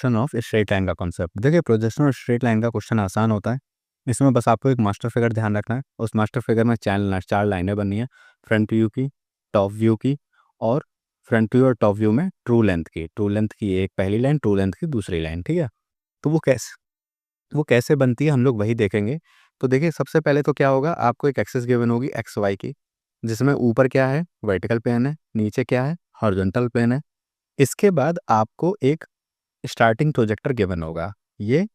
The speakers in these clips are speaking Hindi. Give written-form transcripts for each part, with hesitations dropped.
प्रोजेक्शन ऑफ स्ट्रेट लाइन का कॉन्सेप्ट। देखिए, प्रोजेक्शन ऑफ स्ट्रेट लाइन का क्वेश्चन आसान होता है। इसमें बस आपको एक मास्टर फिगर ध्यान रखना है। उस मास्टर फिगर में चार लाइनें बननी है, फ्रंट व्यू की, टॉप व्यू की, और फ्रंट व्यू और टॉप व्यू में ट्रू लेंथ की एक पहली लाइन, ट्रू लेंथ की दूसरी लाइन। ठीक है, तो वो कैसे बनती है हम लोग वही देखेंगे। तो देखिए, सबसे पहले तो क्या होगा, आपको एक एक्सिस गिवन होगी एक्स वाई की, जिसमें ऊपर क्या है, वर्टिकल प्लेन है, नीचे क्या है, हॉरिजॉन्टल प्लेन है। इसके बाद आपको एक स्टार्टिंग प्रोजेक्टर गिवन होगा। ये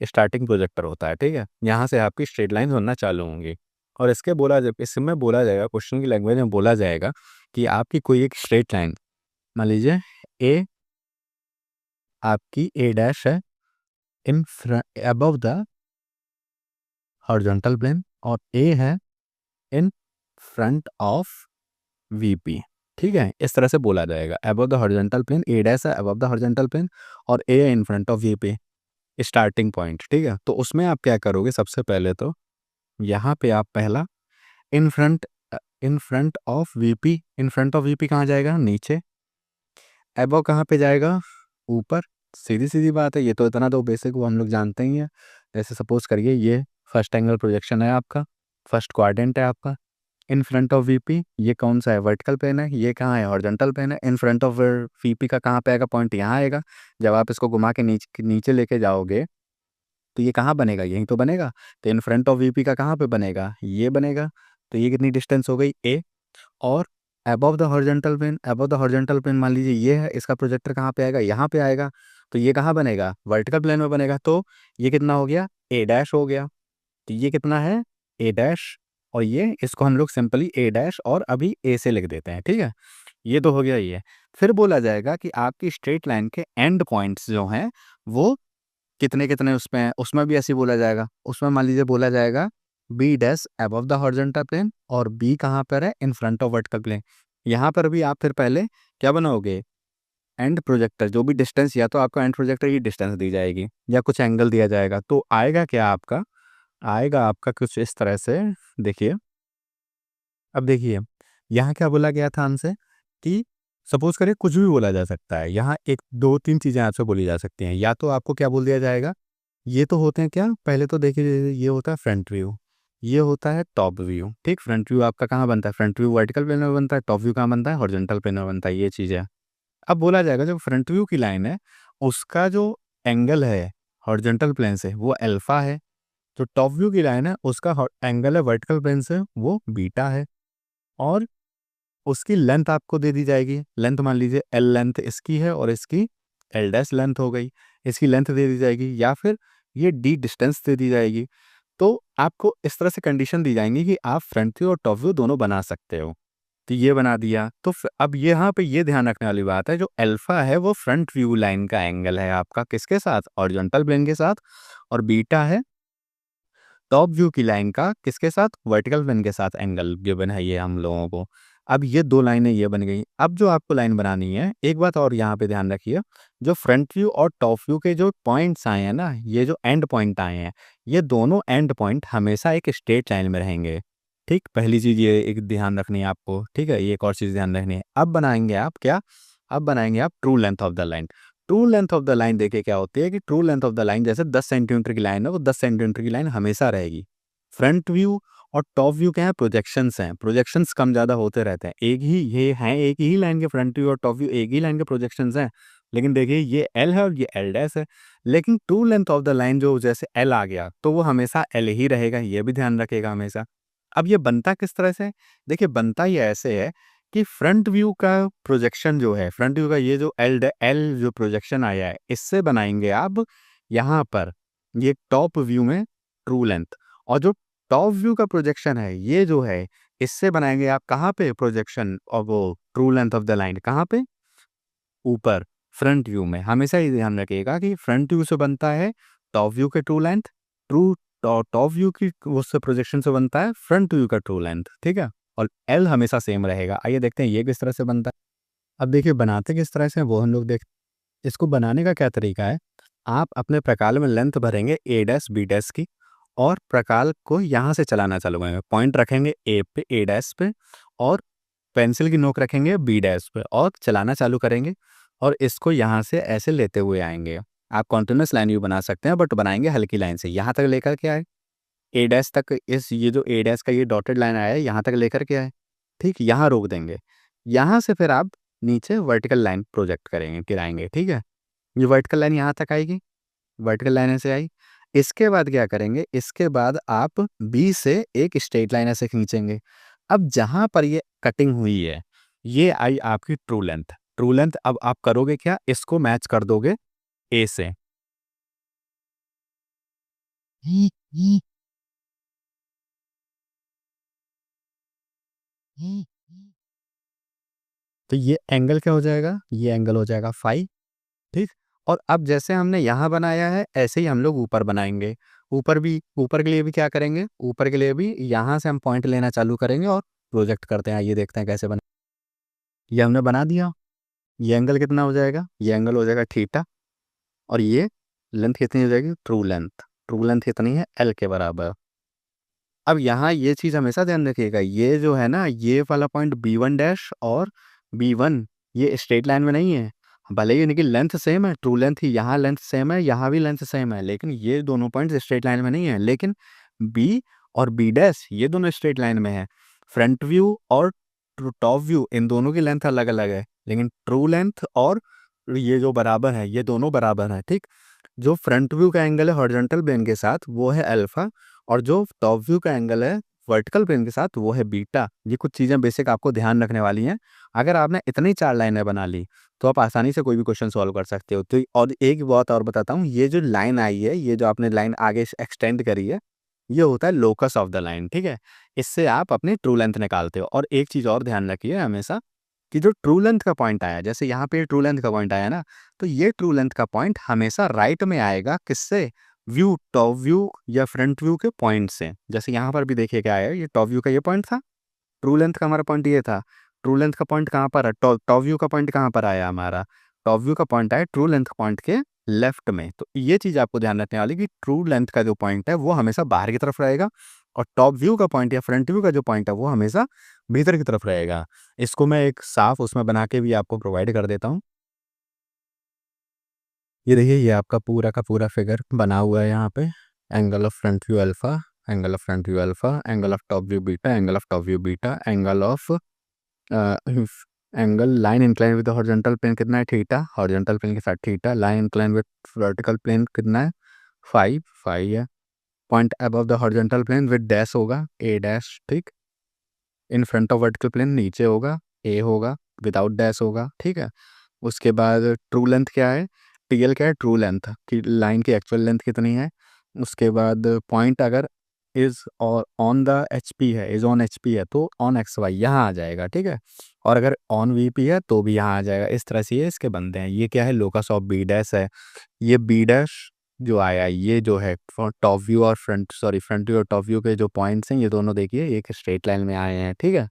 स्टार्टिंग प्रोजेक्टर होता है। ठीक है, यहाँ से आपकी स्ट्रेट लाइन बनना चालू होंगी। और इसमें बोला जाएगा, क्वेश्चन की लैंग्वेज में बोला जाएगा कि आपकी कोई एक स्ट्रेट लाइन, मान लीजिए ए, आपकी ए डैश है in above the horizontal plane, और ए है इन फ्रंट ऑफ वीपी। ठीक है, इस तरह से बोला जाएगा, above the horizontal plane, A dash है अबव द हॉरिजॉन्टल प्लेन और A in front of VP, starting point. ठीक है, तो उसमें आप क्या करोगे, सबसे पहले तो यहाँ पे आप पहला इन front of VP, in front of VP कहाँ जाएगा, नीचे। एबव कहाँ पे जाएगा, ऊपर। सीधी सीधी बात है, ये तो इतना तो बेसिक वो हम लोग जानते ही हैं। जैसे सपोज करिए ये फर्स्ट एंगल प्रोजेक्शन है आपका, फर्स्ट क्वाड्रेंट है आपका। इन फ्रंट ऑफ वीपी ये कौन सा है, वर्टिकल प्लेन है, ये कहाँ है, हॉरिजॉन्टल प्लेन है। इन फ्रंट ऑफ वीपी का कहाँ पे आएगा, पॉइंट यहाँ आएगा। जब आप इसको घुमा के नीचे लेके जाओगे तो ये कहाँ बनेगा, यहीं तो बनेगा। तो इन फ्रंट ऑफ वीपी का कहाँ पे बनेगा, ये बनेगा। तो ये कितनी डिस्टेंस हो गई, ए। और above the horizontal plane, above the horizontal plane मान लीजिए ये है, इसका प्रोजेक्टर कहाँ पे आएगा, यहाँ पे आएगा। तो ये कहाँ बनेगा, वर्टिकल प्लेन में बनेगा। तो ये कितना हो गया, ए डैश हो गया। तो ये कितना है, ए डैश। और ये इसको हम लोग सिंपली ए डैश और अभी ए से लिख देते हैं। ठीक है, ये तो हो गया ये। फिर बोला जाएगा कि आपकी स्ट्रेट लाइन के एंड पॉइंट्स जो हैं वो कितने कितने उसमें हैं, उसमें भी ऐसे ही बोला जाएगा। उसमें मान लीजिए बोला जाएगा b dash above the horizontal plane, और बी कहाँ पर है, in front of vertical plane. यहाँ पर भी आप फिर पहले क्या बनाओगे, एंड प्रोजेक्टर। जो भी डिस्टेंस, या तो आपको एंड प्रोजेक्टर की डिस्टेंस दी जाएगी या कुछ एंगल दिया जाएगा। तो आएगा क्या आपका, आएगा आपका कुछ इस तरह से। देखिए, अब देखिए यहाँ क्या बोला गया था हमसे कि सपोज करिए कुछ भी बोला जा सकता है। यहाँ एक दो तीन चीज़ें आपसे बोली जा सकती हैं। या तो आपको क्या बोल दिया जाएगा, ये तो होते हैं क्या, पहले तो देखिए ये होता है फ्रंट व्यू, ये होता है टॉप व्यू। ठीक, फ्रंट व्यू आपका कहाँ बनता है, फ्रंट व्यू वर्टिकल प्लेन में बनता है, टॉप व्यू कहाँ बनता है, हॉरिजॉन्टल प्लेन में बनता है। ये चीज़ है। अब बोला जाएगा जो फ्रंट व्यू की लाइन है उसका जो एंगल है हॉरिजॉन्टल प्लेन से वो अल्फा है। जो टॉप व्यू की लाइन है उसका एंगल है वर्टिकल प्लेन से वो बीटा है। और उसकी लेंथ आपको दे दी जाएगी। लेंथ मान लीजिए एल लेंथ इसकी है और इसकी एल डैश लेंथ हो गई। इसकी लेंथ दे दी जाएगी, या फिर ये डी डिस्टेंस दे दी जाएगी। तो आपको इस तरह से कंडीशन दी जाएंगी कि आप फ्रंट व्यू और टॉप व्यू दोनों बना सकते हो। तो ये बना दिया। तो अब यहाँ पे ये ध्यान रखने वाली बात है, जो अल्फा है वो फ्रंट व्यू लाइन का एंगल है आपका, किसके साथ, हॉरिजॉन्टल प्लेन के साथ। और बीटा है टॉप व्यू की लाइन का, किसके साथ, वर्टिकल प्लेन के साथ एंगल गिवन है ये हम लोगों को। अब ये दो लाइनें ये बन गई। अब जो आपको लाइन बनानी है, एक बात और यहाँ पे ध्यान रखिए, जो फ्रंट व्यू और टॉप व्यू के जो पॉइंट्स आए हैं ना, ये जो एंड पॉइंट आए हैं, ये दोनों एंड पॉइंट हमेशा एक स्ट्रेट लाइन में रहेंगे। ठीक, पहली चीज ये एक ध्यान रखनी है आपको। ठीक है, ये एक और चीज ध्यान रखनी है। अब बनाएंगे आप क्या, अब बनाएंगे आप true length of the line. True length of the line देखिए क्या होती है कि true length of the line जैसे 10 सेंटीमीटर की लाइन है, वो 10 सेंटीमीटर की लाइन हमेशा रहेगी। फ्रंट व्यू और टॉप व्यू क्या है, प्रोजेक्शंस हैं। प्रोजेक्शंस कम ज़्यादा होते रहते हैं। एक ही ये हैं, एक ही लाइन के फ्रंट व्यू और टॉप व्यू एक ही लाइन के प्रोजेक्शंस हैं। लेकिन देखिए ये एल है और ये एल डैश है। लेकिन true length of the line जो जैसे एल आ गया तो वो हमेशा एल ही रहेगा, ये भी ध्यान रखेगा हमेशा। अब ये बनता किस तरह से, देखिए बनता ये ऐसे है कि फ्रंट व्यू का प्रोजेक्शन जो है, फ्रंट व्यू का ये जो एल जो प्रोजेक्शन आया है, इससे बनाएंगे आप यहाँ पर ये टॉप व्यू में ट्रू लेंथ। और जो टॉप व्यू का प्रोजेक्शन है ये जो है, इससे बनाएंगे आप कहाँ पे प्रोजेक्शन, और वो true length of the line कहाँ पे, ऊपर फ्रंट व्यू में। हमेशा ये ध्यान रखिएगा कि फ्रंट व्यू से बनता है टॉप व्यू के true length, true top view की उससे प्रोजेक्शन से बनता है फ्रंट व्यू का ट्रू लेंथ। ठीक है, और एल हमेशा सेम रहेगा। आइए देखते हैं ये किस तरह से बनता है। अब देखिए बनाते किस तरह से वो हम लोग देख, इसको बनाने का क्या तरीका है, आप अपने प्रकार में लेंथ भरेंगे ए डैश बी डैश की, और प्रकार को यहाँ से चलाना चालू करेंगे। पॉइंट रखेंगे ए पे, ए डैश पे, और पेंसिल की नोक रखेंगे बी डैश पे और चलाना चालू करेंगे। और इसको यहाँ से ऐसे लेते हुए आएंगे। आप कॉन्टिन्यूस लाइन भी बना सकते हैं बट बनाएंगे हल्की लाइन से। यहाँ तक लेकर के आए, ए डैश तक, इस ये जो ए डैश का ये डॉटेड लाइन आया है यहाँ तक लेकर के आए, ठीक, यहाँ रोक देंगे। यहाँ से फिर आप नीचे वर्टिकल लाइन प्रोजेक्ट करेंगे, गिराएंगे, ठीक है। ये वर्टिकल लाइन यहाँ तक आएगी, वर्टिकल लाइन ऐसे आई। इसके बाद क्या करेंगे, इसके बाद आप बी से एक स्ट्रेट लाइन ऐसे खींचेंगे। अब जहाँ पर ये कटिंग हुई है ये आई आपकी ट्रू लेंथ। ट्रू लेंथ अब आप करोगे क्या, इसको मैच कर दोगे ए से। तो ये एंगल क्या हो जाएगा, ये एंगल हो जाएगा फाई, ठीक। और अब जैसे हमने यहाँ बनाया है ऐसे ही हम लोग ऊपर बनाएंगे। ऊपर भी, ऊपर के लिए भी क्या करेंगे, ऊपर के लिए भी यहाँ से हम पॉइंट लेना चालू करेंगे और प्रोजेक्ट करते हैं। ये देखते हैं कैसे बना। ये हमने बना दिया। ये एंगल कितना हो जाएगा, ये एंगल हो जाएगा थीटा। और ये लेंथ कितनी हो जाएगी, ट्रू लेंथ। ट्रू लेंथ कितनी है, एल के बराबर। अब यहाँ ये चीज़ हमेशा ध्यान रखिएगा, ये जो है ना ये वाला पॉइंट बी वन डैश और बी वन ये स्ट्रेट लाइन में नहीं है। भले ही इनकी लेंथ सेम है, ट्रू लेंथ ही, यहाँ लेंथ सेम है, यहाँ भी लेंथ सेम है, लेकिन ये दोनों पॉइंट्स स्ट्रेट लाइन में नहीं है। लेकिन बी और बी डैश ये दोनों स्ट्रेट लाइन में है। फ्रंट व्यू और टॉप व्यू इन दोनों की लेंथ अलग अलग है, लेकिन ट्रू लेंथ और ये जो बराबर है ये दोनों बराबर है, ठीक। जो फ्रंट व्यू का एंगल है हॉरिजॉन्टल प्लेन के साथ वो है अल्फा, और जो टॉप व्यू का एंगल है वर्टिकल प्लेन के साथ वो है बीटा। ये कुछ चीज़ें बेसिक आपको ध्यान रखने वाली हैं। अगर आपने इतनी 4 लाइनें बना ली तो आप आसानी से कोई भी क्वेश्चन सॉल्व कर सकते हो। तो और एक बात और बताता हूँ, ये जो लाइन आई है, ये जो आपने लाइन आगे एक्सटेंड करी है, ये होता है लोकस ऑफ द लाइन, ठीक है। इससे आप अपनी ट्रू लेंथ निकालते हो। और एक चीज़ और ध्यान रखिए हमेशा कि जो ट्रू लेंथ का पॉइंट आया, जैसे यहाँ पे ट्रू लेंथ का पॉइंट आया ना, तो ये ट्रू लेंथ का पॉइंट हमेशा राइट में आएगा। किससे, व्यू, टॉप व्यू या फ्रंट व्यू के पॉइंट से। जैसे यहाँ पर भी देखिए क्या आया, ये टॉप व्यू का ये पॉइंट था, ट्रू लेंथ का हमारा पॉइंट ये था। ट्रू लेंथ का पॉइंट कहाँ पर है, टॉप व्यू का पॉइंट कहाँ पर आया हमारा, टॉप व्यू का पॉइंट आया ट्रू लेंथ पॉइंट के लेफ्ट में। तो ये चीज़ आपको ध्यान रखने वाली कि ट्रू लेंथ का जो पॉइंट है वो हमेशा बाहर की तरफ रहेगा, और टॉप व्यू का पॉइंट या फ्रंट व्यू का जो पॉइंट है वो हमेशा भीतर की तरफ रहेगा। इसको मैं एक साफ उसमें बना के भी आपको प्रोवाइड कर देता हूँ। ये देखिए, ये आपका पूरा का पूरा फिगर बना हुआ है यहाँ पे। Angle of front view alpha, angle of front view alpha, angle of top view beta, angle of top view beta, angle of angle line incline with horizontal plane कितना है, थीटा, हॉरिजॉन्टल प्लेन के साथ theta. Line incline with vertical plane कितना है, फाइव, फाइव है। Point above the horizontal plane with dash होगा, ए डैश, ठीक। In front of vertical plane नीचे होगा, ए होगा, विदाउट डैश होगा, ठीक है। उसके बाद ट्रू लेंथ क्या है, टीएल क्या है, ट्रू लेंथ की लाइन की एक्चुअल लेंथ कितनी है। उसके बाद पॉइंट अगर इज और ऑन द एच पी है, इज ऑन एच पी है तो ऑन एक्स वाई यहाँ आ जाएगा, ठीक है। और अगर ऑन वी पी है तो भी यहाँ आ जाएगा। इस तरह से ये इसके बनते हैं। ये क्या है, लोकस ऑफ बी डैश है। ये बी डैश जो आया ये जो है टॉप व्यू और फ्रंट व्यू और टॉप व्यू के जो पॉइंट्स हैं ये दोनों देखिए एक स्ट्रेट लाइन में आए हैं, ठीक है।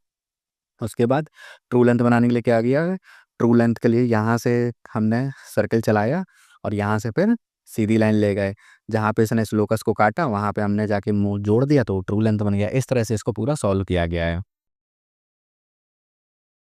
उसके बाद ट्रू लेंथ बनाने के लिए क्या किया है, ट्रू लेंथ के लिए यहाँ से हमने सर्कल चलाया और यहाँ से फिर सीधी लाइन ले गए। जहाँ पे इसने इस लोकस को काटा वहाँ पे हमने जाके मुंह जोड़ दिया तो ट्रू लेंथ बन गया। इस तरह से इसको पूरा सॉल्व किया गया है।